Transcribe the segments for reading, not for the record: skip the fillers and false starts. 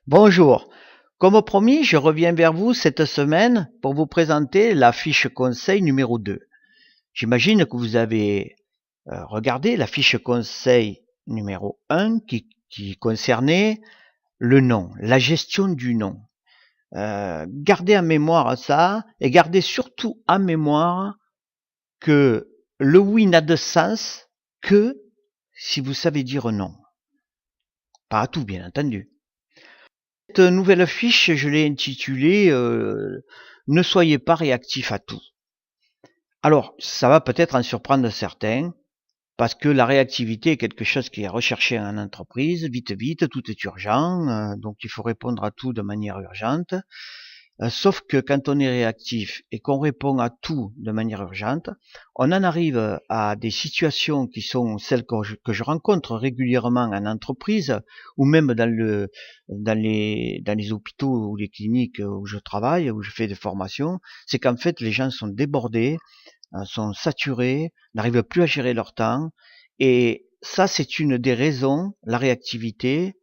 Bonjour. Comme promis, je reviens vers vous cette semaine pour vous présenter la fiche conseil numéro 2. J'imagine que vous avez regardé la fiche conseil numéro 1 qui concernait le nom, la gestion du nom. Gardez en mémoire ça et gardez surtout en mémoire que le oui n'a de sens que si vous savez dire non. Pas à tout, bien entendu. Cette nouvelle fiche, je l'ai intitulée Ne soyez pas réactif à tout. Alors, ça va peut-être en surprendre certains, parce que la réactivité est quelque chose qui est recherché en entreprise, vite, tout est urgent, donc il faut répondre à tout de manière urgente. Sauf que quand on est réactif et qu'on répond à tout de manière urgente, on en arrive à des situations qui sont celles que je rencontre régulièrement en entreprise ou même dans les hôpitaux ou les cliniques où je travaille, où je fais des formations. C'est qu'en fait les gens sont débordés, sont saturés, n'arrivent plus à gérer leur temps. Et ça, c'est une des raisons, la réactivité,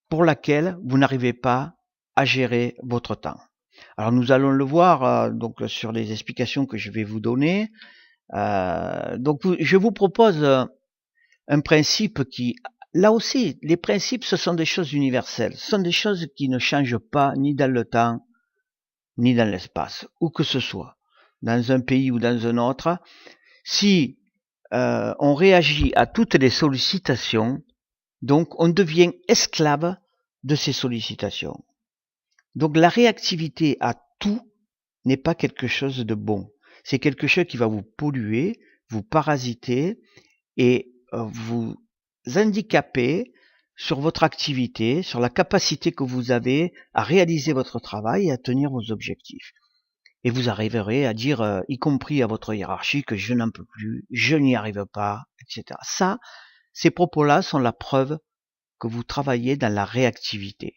pour laquelle vous n'arrivez pas à gérer votre temps. Alors nous allons le voir donc sur les explications que je vais vous donner. Donc je vous propose un principe qui, là aussi, les principes, ce sont des choses universelles. Ce sont des choses qui ne changent pas ni dans le temps, ni dans l'espace, où que ce soit, dans un pays ou dans un autre. Si on réagit à toutes les sollicitations, donc on devient esclave de ces sollicitations. Donc la réactivité à tout n'est pas quelque chose de bon. C'est quelque chose qui va vous polluer, vous parasiter et vous handicaper sur votre activité, sur la capacité que vous avez à réaliser votre travail et à tenir vos objectifs. Et vous arriverez à dire, y compris à votre hiérarchie, que je n'en peux plus, je n'y arrive pas, etc. Ça, ces propos-là sont la preuve que vous travaillez dans la réactivité.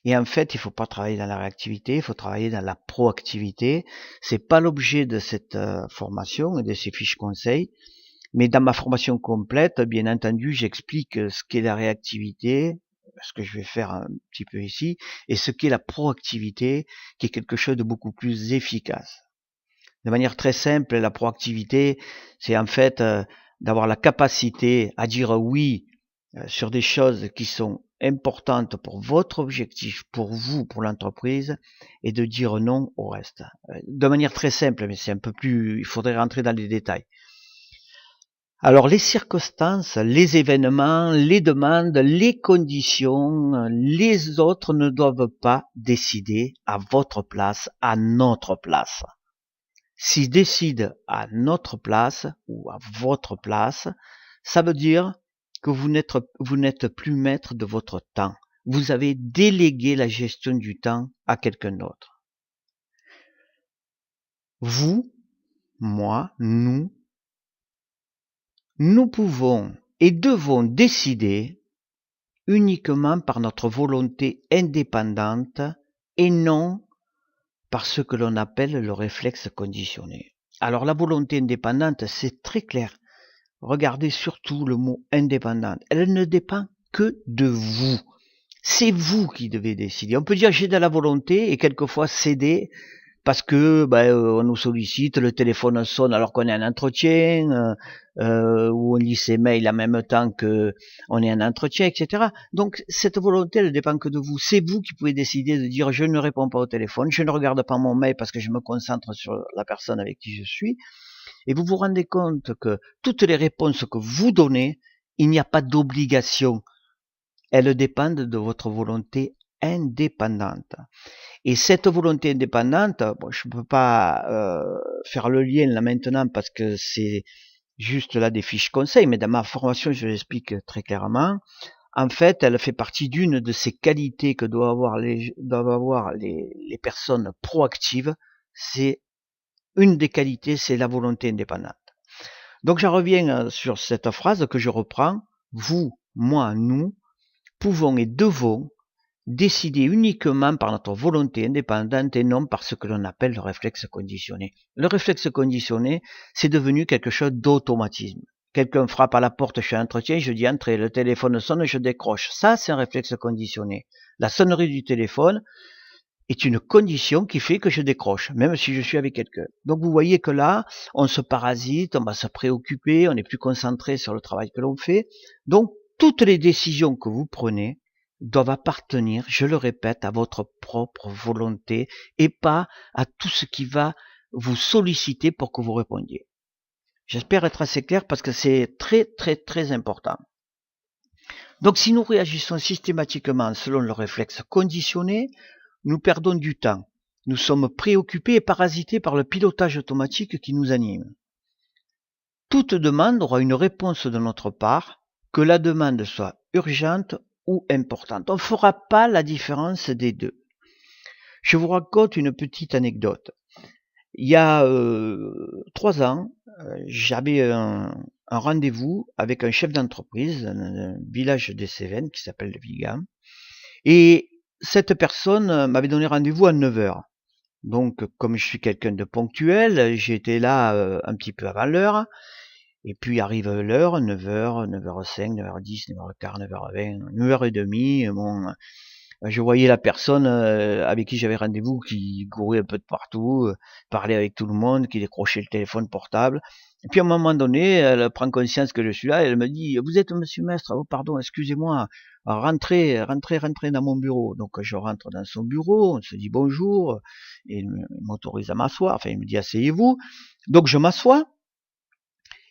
Et en fait, il ne faut pas travailler dans la réactivité, il faut travailler dans la proactivité. C'est pas l'objet de cette formation et de ces fiches conseils. Mais dans ma formation complète, bien entendu, j'explique ce qu'est la réactivité, ce que je vais faire un petit peu ici, et ce qu'est la proactivité, qui est quelque chose de beaucoup plus efficace. De manière très simple, la proactivité, c'est en fait d'avoir la capacité à dire oui sur des choses qui sont importantes pour votre objectif, pour vous, pour l'entreprise, et de dire non au reste. De manière très simple, mais c'est un peu plus, il faudrait rentrer dans les détails. Alors les circonstances, les événements, les demandes, les conditions, les autres ne doivent pas décider à votre place, à notre place. S'ils décident à notre place ou à votre place, ça veut dire que vous n'êtes plus maître de votre temps. Vous avez délégué la gestion du temps à quelqu'un d'autre. Vous, moi, nous pouvons et devons décider uniquement par notre volonté indépendante et non par ce que l'on appelle le réflexe conditionné. Alors la volonté indépendante, c'est très clair. Regardez surtout le mot indépendante. Elle ne dépend que de vous. C'est vous qui devez décider. On peut dire j'ai de la volonté et quelquefois céder parce que on nous sollicite, le téléphone sonne alors qu'on est en entretien, ou on lit ses mails en même temps que on est en entretien, etc. Donc cette volonté, elle ne dépend que de vous. C'est vous qui pouvez décider de dire je ne réponds pas au téléphone, je ne regarde pas mon mail parce que je me concentre sur la personne avec qui je suis. Et vous vous rendez compte que toutes les réponses que vous donnez, il n'y a pas d'obligation. Elles dépendent de votre volonté indépendante. Et cette volonté indépendante, bon, je ne peux pas faire le lien là maintenant parce que c'est juste là des fiches conseils, mais dans ma formation, je l'explique très clairement. En fait, elle fait partie d'une de ces qualités que doivent avoir les personnes proactives. C'est une des qualités, c'est la volonté indépendante. Donc j'en reviens sur cette phrase que je reprends. Vous, moi, nous pouvons et devons décider uniquement par notre volonté indépendante et non par ce que l'on appelle le réflexe conditionné. Le réflexe conditionné, c'est devenu quelque chose d'automatisme, quelqu'un frappe à la porte, je suis en entretien, je dis entrez, le téléphone sonne, je décroche. Ça, c'est un réflexe conditionné. La sonnerie du téléphone est une condition qui fait que je décroche, même si je suis avec quelqu'un. Donc vous voyez que là, on se parasite, on va se préoccuper, on est plus concentré sur le travail que l'on fait. Donc toutes les décisions que vous prenez doivent appartenir, je le répète, à votre propre volonté et pas à tout ce qui va vous solliciter pour que vous répondiez. J'espère être assez clair parce que c'est très très très important. Donc si nous réagissons systématiquement selon le réflexe conditionné, nous perdons du temps. Nous sommes préoccupés et parasités par le pilotage automatique qui nous anime. Toute demande aura une réponse de notre part, que la demande soit urgente ou importante. On ne fera pas la différence des deux. Je vous raconte une petite anecdote. Il y a 3 ans, j'avais un rendez-vous avec un chef d'entreprise dans un village des Cévennes qui s'appelle le Vigan. Et cette personne m'avait donné rendez-vous à 9h. Donc, comme je suis quelqu'un de ponctuel, j'étais là un petit peu avant l'heure. Et puis arrive l'heure, 9h, 9h05, 9h10, 9h15, 9h20, 9h30. Bon, je voyais la personne avec qui j'avais rendez-vous qui courait un peu de partout, parlait avec tout le monde, qui décrochait le téléphone portable. Et puis à un moment donné, elle prend conscience que je suis là et elle me dit « Vous êtes monsieur Mestre? Oh pardon, excusez-moi, rentrez dans mon bureau. » Donc je rentre dans son bureau, on se dit bonjour, et il m'autorise à m'asseoir, enfin il me dit « Asseyez-vous ». Donc je m'assois.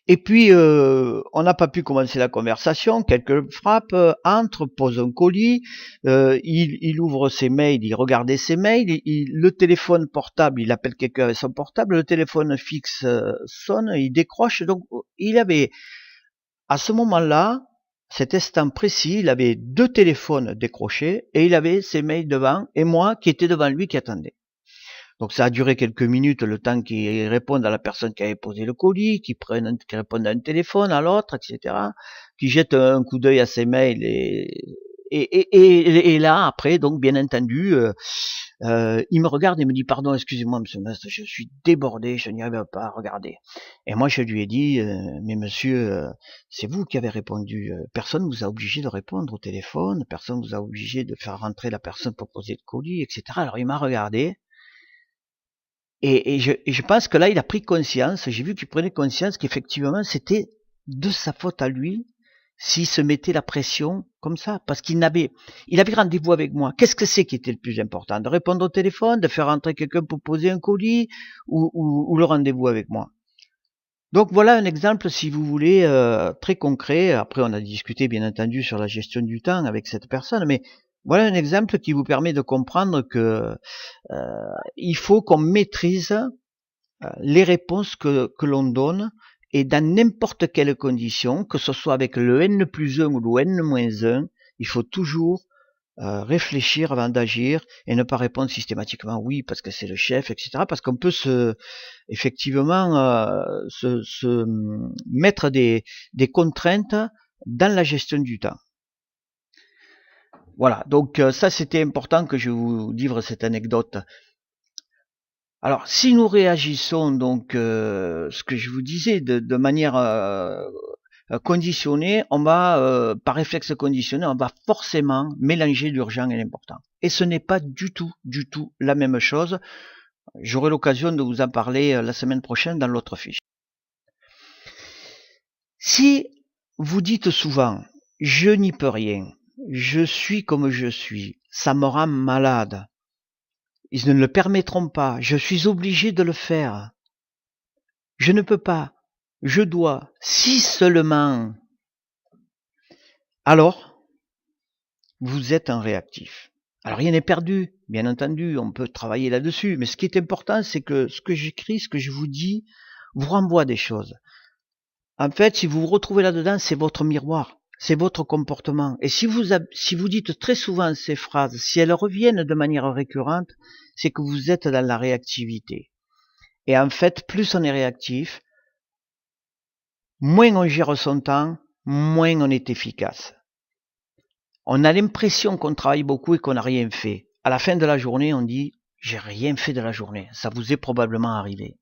Et puis, on n'a pas pu commencer la conversation, quelqu'un frappe, entre, pose un colis, il ouvre ses mails, il regardait ses mails, le téléphone portable, il appelle quelqu'un avec son portable, le téléphone fixe sonne, il décroche, donc il avait, à ce moment-là, cet instant précis, il avait 2 téléphones décrochés, et il avait ses mails devant, et moi qui étais devant lui qui attendais. Donc ça a duré quelques minutes, le temps qu'il réponde à la personne qui avait posé le colis, qu'il réponde à un téléphone, à l'autre, etc., qu'il jette un coup d'œil à ses mails et là après, donc bien entendu, il me regarde et me dit pardon, excusez-moi monsieur Mestre, je suis débordé, je n'y arrive pas à regarder. Et moi je lui ai dit mais monsieur, c'est vous qui avez répondu, personne vous a obligé de répondre au téléphone, personne vous a obligé de faire rentrer la personne pour poser le colis, etc. Alors il m'a regardé. Et je pense que là, il a pris conscience, j'ai vu qu'il prenait conscience qu'effectivement, c'était de sa faute à lui s'il se mettait la pression comme ça, parce il avait rendez-vous avec moi. Qu'est-ce que c'est qui était le plus important? De répondre au téléphone, de faire entrer quelqu'un pour poser un colis, ou le rendez-vous avec moi? Donc voilà un exemple, si vous voulez, très concret. Après, on a discuté, bien entendu, sur la gestion du temps avec cette personne, mais voilà un exemple qui vous permet de comprendre que il faut qu'on maîtrise les réponses que l'on donne et dans n'importe quelle condition, que ce soit avec le N+1 ou le N-1, il faut toujours réfléchir avant d'agir et ne pas répondre systématiquement oui parce que c'est le chef, etc. Parce qu'on peut effectivement se mettre des contraintes dans la gestion du temps. Voilà, donc ça c'était important que je vous livre cette anecdote. Alors, si nous réagissons donc, ce que je vous disais, de manière conditionnée, on va, par réflexe conditionné, on va forcément mélanger l'urgent et l'important. Et ce n'est pas du tout la même chose. J'aurai l'occasion de vous en parler la semaine prochaine dans l'autre fiche. Si vous dites souvent « je n'y peux rien »,« je suis comme je suis »,« ça me rend malade », ils ne le permettront pas. Je suis obligé de le faire. Je ne peux pas. Je dois. Si seulement. Alors, vous êtes un réactif. Alors, rien n'est perdu. Bien entendu, on peut travailler là-dessus. Mais ce qui est important, c'est que ce que j'écris, ce que je vous dis, vous renvoie des choses. En fait, si vous vous retrouvez là-dedans, c'est votre miroir. C'est votre comportement. Et si vous dites très souvent ces phrases, si elles reviennent de manière récurrente, c'est que vous êtes dans la réactivité. Et en fait, plus on est réactif, moins on gère son temps, moins on est efficace. On a l'impression qu'on travaille beaucoup et qu'on n'a rien fait. À la fin de la journée, on dit « j'ai rien fait de la journée ». Ça vous est probablement arrivé.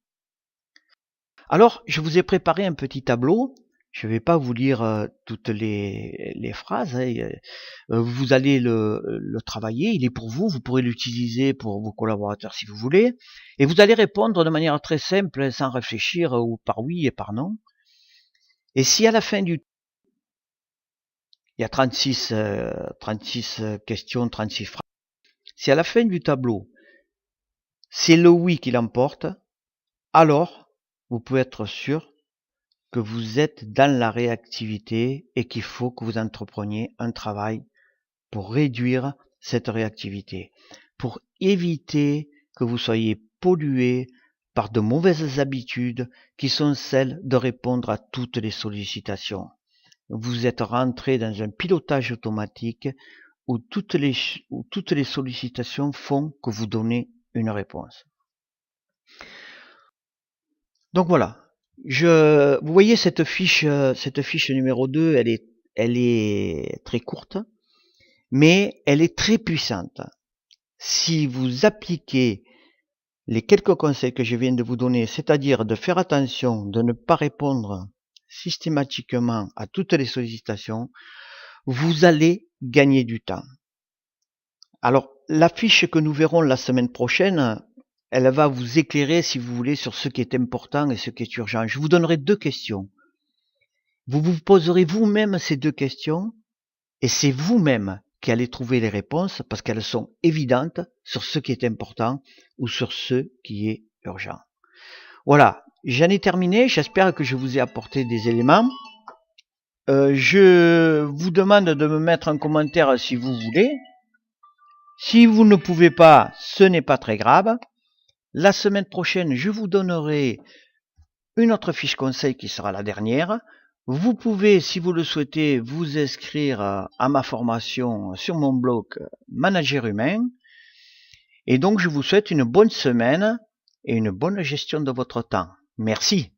Alors, je vous ai préparé un petit tableau Je ne vais pas vous lire toutes les phrases. Vous allez le travailler, il est pour vous, vous pourrez l'utiliser pour vos collaborateurs si vous voulez. Et vous allez répondre de manière très simple, sans réfléchir, ou par oui et par non. Et si à la fin du... Il y a 36 questions, 36 phrases. Si à la fin du tableau, c'est le oui qui l'emporte, alors vous pouvez être sûr que vous êtes dans la réactivité et qu'il faut que vous entrepreniez un travail pour réduire cette réactivité, pour éviter que vous soyez pollué par de mauvaises habitudes qui sont celles de répondre à toutes les sollicitations. Vous êtes rentré dans un pilotage automatique où toutes les sollicitations font que vous donnez une réponse. Donc voilà. Vous voyez cette fiche numéro 2, elle est très courte, mais elle est très puissante. Si vous appliquez les quelques conseils que je viens de vous donner, c'est-à-dire de faire attention, de ne pas répondre systématiquement à toutes les sollicitations, vous allez gagner du temps. Alors, la fiche que nous verrons la semaine prochaine, elle va vous éclairer, si vous voulez, sur ce qui est important et ce qui est urgent. Je vous donnerai 2 questions. Vous vous poserez vous-même ces 2 questions et c'est vous-même qui allez trouver les réponses parce qu'elles sont évidentes sur ce qui est important ou sur ce qui est urgent. Voilà, j'en ai terminé. J'espère que je vous ai apporté des éléments. Je vous demande de me mettre un commentaire si vous voulez. Si vous ne pouvez pas, ce n'est pas très grave. La semaine prochaine, je vous donnerai une autre fiche conseil qui sera la dernière. Vous pouvez, si vous le souhaitez, vous inscrire à ma formation sur mon blog Manager Humain. Et donc, je vous souhaite une bonne semaine et une bonne gestion de votre temps. Merci.